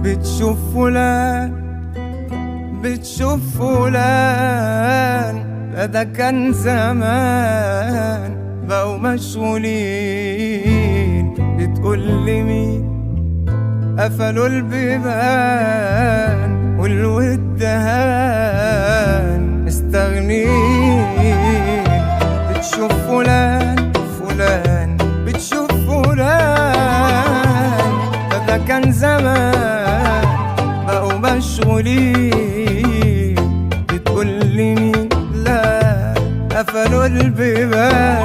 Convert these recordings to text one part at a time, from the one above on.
بتشوف فلان بتشوف فلان، لا ده كان زمان بقوا مشغولين. بتقول لي مين قفلوا البيبان والود هان مستغنين. بتشوف فلان فلان بتشوف فلان، ده كان زمان بقوا مشغولين. بتقول لي مين لا قفلوا البيبان،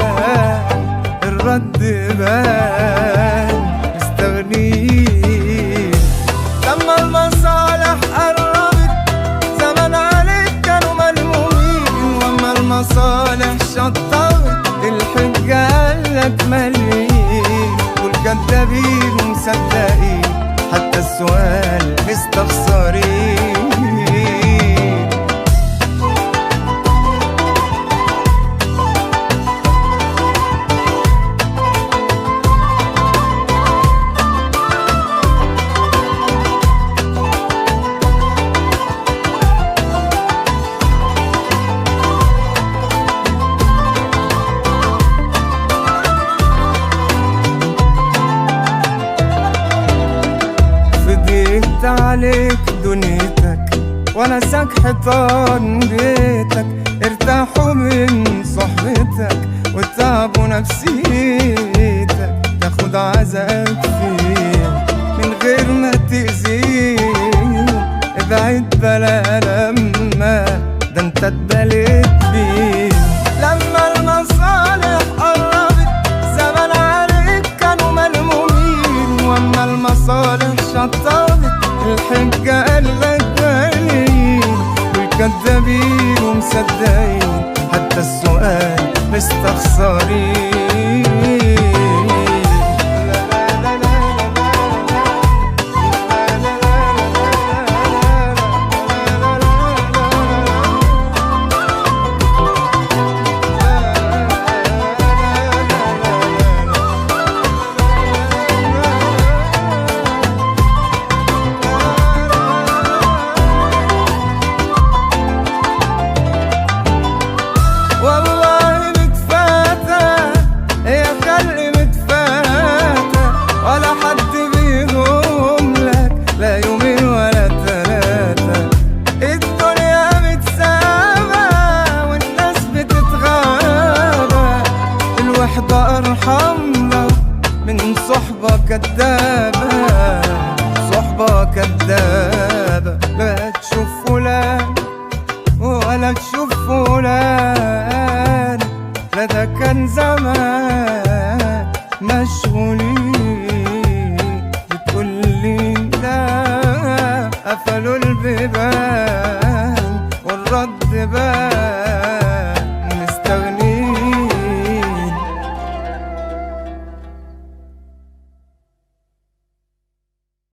الرد بان مستغنين. لما المصالح قربت زمان عليك كانوا ملمومين، واما المصالح شطبت الحجة قالك مليين. والكدابين ومصدقين حتى السؤال مستخسرين. عليك دنيتك وانا ساك حيطان بيتك، ارتاحوا من صحبتك وتعبوا نفسيتك. تاخد عزاك فيه من غير ما تأذيه، ابعد بلا لما ده انت اتبليت بيه. لما المصالح قربت زمان عليك كانوا ملمومين، واما المصالح شطبت الحجة قالك مليين. والكدابين ومصدقين حتى السؤال مستخسرين. ارحمنا من صحبة كدابة، صحبة كدابة. لا تشوف فلان ولا تشوف فلان، لا ده كان زمان مشغولين. بتقول لي لا قفلوا البيبان والرد بان